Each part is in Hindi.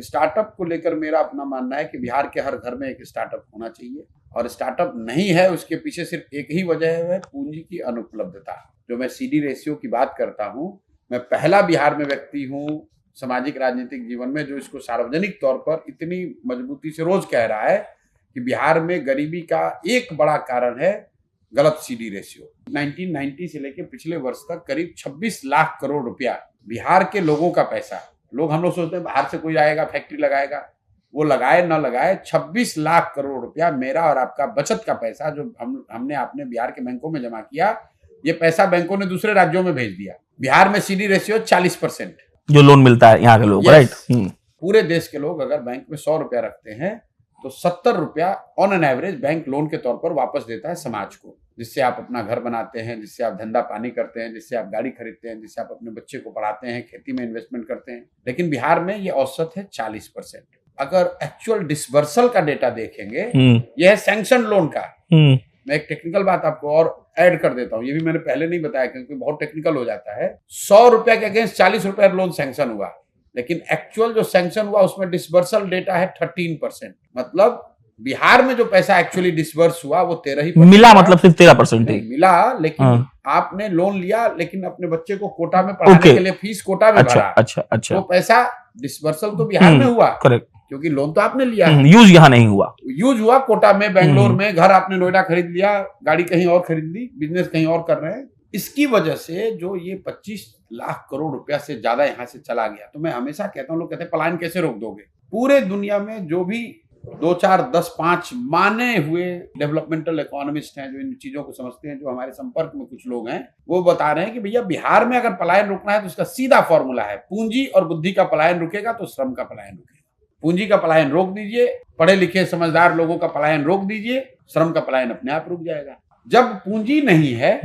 स्टार्टअप को लेकर मेरा अपना मानना है कि बिहार के हर घर में एक स्टार्टअप होना चाहिए, और स्टार्टअप नहीं है उसके पीछे सिर्फ एक ही वजह है, पूंजी की अनुपलब्धता। जो मैं सीडी रेशियो की बात करता हूं, मैं पहला बिहार में व्यक्ति हूं सामाजिक राजनीतिक जीवन में जो इसको सार्वजनिक तौर पर इतनी मजबूती से रोज कह रहा है कि बिहार में गरीबी का एक बड़ा कारण है गलत सीडी रेशियो। 1990 से लेकर पिछले वर्ष तक करीब 26 लाख करोड़ रुपया बिहार के लोगों का पैसा, हम लोग सोचते हैं बाहर से कोई आएगा फैक्ट्री लगाएगा, वो लगाए ना लगाए 26 लाख करोड़ रुपया मेरा और आपका बचत का पैसा जो हमने अपने बिहार के बैंकों में जमा किया, ये पैसा बैंकों ने दूसरे राज्यों में भेज दिया। बिहार में सीडी रेशियो 40% जो लोन मिलता है यहाँ के लोग, राइट। पूरे देश के लोग अगर बैंक में 100 रुपया रखते हैं तो 70 रुपया on an average bank loan के तौर पर वापस देता है समाज को, जिससे आप अपना घर बनाते हैं, जिससे आप धंधा पानी करते हैं, जिससे आप गाड़ी खरीदते हैं, जिससे आप अपने बच्चे को पढ़ाते हैं, खेती में इन्वेस्टमेंट करते हैं। लेकिन बिहार में ये औसत है 40%। अगर एक्चुअल डिसबर्सल का डेटा देखेंगे, यह है सैंक्शन लोन का। मैं एक टेक्निकल बात आपको और ऐड कर देता हूँ, ये भी मैंने पहले नहीं बताया क्योंकि बहुत टेक्निकल हो जाता है। 100 रुपया के अगेंस्ट 40 रुपया लोन सैंक्शन हुआ, लेकिन एक्चुअल जो सैंक्शन हुआ उसमें डिसबर्सल डेटा है 13%। मतलब बिहार में जो पैसा एक्चुअली डिसबर्स हुआ वो 13 ही मिला, मतलब सिर्फ 13% ही मिला। लेकिन आपने लोन लिया लेकिन अपने बच्चे को कोटा में पढ़ाने के लिए फीस कोटा में भरा। अच्छा। तो पैसा डिसबर्सल तो बिहार में हुआ, करेक्ट, क्योंकि लोन तो आपने लिया, यूज यहाँ नहीं हुआ। यूज हुआ कोटा में, बेंगलोर में, घर आपने नोएडा खरीद लिया, गाड़ी कहीं और खरीद ली, बिजनेस कहीं और कर रहे हैं। इसकी वजह से जो ये 25 लाख करोड़ रुपया से ज्यादा यहाँ से चला गया। तो मैं हमेशा कहता हूँ, लोग कहते हैं पलायन कैसे रोक दोगे। पूरे दुनिया में जो भी 2, 4, 10, 5 माने हुए डेवलपमेंटल इकोनॉमिस्ट हैं जो इन चीजों को समझते हैं, जो हमारे संपर्क में कुछ लोग हैं, वो बता रहे हैं कि भैया बिहार में अगर पलायन रोकना है तो उसका सीधा फॉर्मूला है, पूंजी और बुद्धि का पलायन रुकेगा तो श्रम का पलायन रुकेगा। पूंजी का पलायन रोक दीजिए, पढ़े लिखे समझदार लोगों का पलायन रोक दीजिए, श्रम का पलायन अपने आप रुक जाएगा। जब पूंजी नहीं है,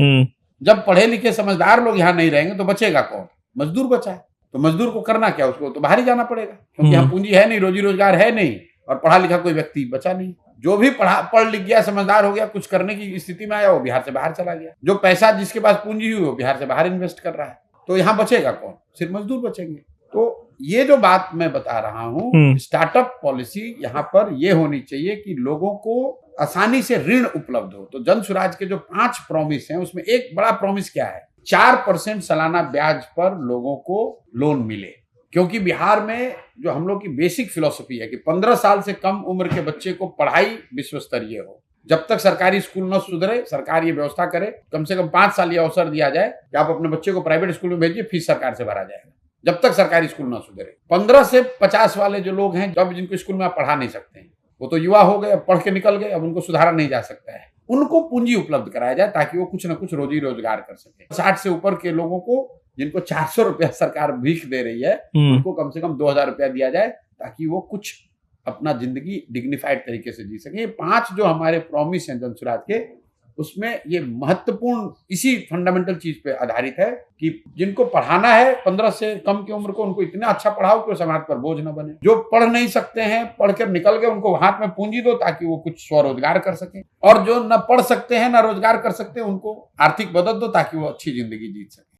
जब पढ़े लिखे समझदार लोग यहाँ नहीं रहेंगे तो बचेगा कौन? मजदूर बचा है। तो मजदूर को करना क्या? उसको तो बाहर ही जाना पड़ेगा, क्योंकि यहाँ पूंजी है नहीं, रोजी रोजगार है नहीं, और पढ़ा लिखा कोई व्यक्ति बचा नहीं। जो भी पढ़ लिख गया, समझदार हो गया, कुछ करने की स्थिति में आया, वो बिहार से बाहर चला गया। जो पैसा जिसके पास पूंजी हुई वो बिहार से बाहर इन्वेस्ट कर रहा है। तो यहाँ बचेगा कौन? सिर्फ मजदूर बचेंगे। तो ये जो बात मैं बता रहा हूँ, स्टार्टअप पॉलिसी यहाँ पर ये होनी चाहिए कि लोगों को आसानी से ऋण उपलब्ध हो। तो जन स्वराज के जो 5 प्रॉमिस हैं उसमें एक बड़ा प्रॉमिस क्या है? 4% सालाना ब्याज पर लोगों को लोन मिले। क्योंकि बिहार में जो हम लोग की बेसिक फिलॉसफी है कि 15 साल से कम उम्र के बच्चे को पढ़ाई विश्व स्तरीय हो। जब तक सरकारी स्कूल न सुधरे, सरकार ये व्यवस्था करे, कम से कम 5 साल ये अवसर दिया जाए कि आप अपने बच्चे को प्राइवेट स्कूल में भेजिए, फीस सरकार से भरा जाएगा, जब तक सरकारी स्कूल ना सुधरे। 15 से 50 वाले जो लोग हैं, जब जिनको स्कूल में आप पढ़ा नहीं सकते हैं, वो तो युवा हो गए, अब पढ़ के निकल गए, अब उनको सुधारा नहीं जा सकता है। उनको पूंजी उपलब्ध कराया जाए ताकि वो कुछ ना कुछ रोजी रोजगार कर सके। 60 से ऊपर के लोगों को, जिनको 400 रुपया सरकार भीख दे रही है, उनको कम से कम 2000 रुपया दिया जाए ताकि वो कुछ अपना जिंदगी डिग्निफाइड तरीके से जी सके। ये 5 जो हमारे प्रॉमिस हैं जन स्वराज के, उसमें ये महत्वपूर्ण इसी फंडामेंटल चीज पे आधारित है कि जिनको पढ़ाना है 15 से कम की उम्र को, उनको इतना अच्छा पढ़ाओ कि वो समाज पर बोझ न बने। जो पढ़ नहीं सकते हैं, पढ़कर निकल गए, उनको हाथ में पूंजी दो ताकि वो कुछ स्वरोजगार कर सके। और जो न पढ़ सकते हैं न रोजगार कर सकते हैं, उनको आर्थिक मदद दो ताकि वो अच्छी जिंदगी जी सके।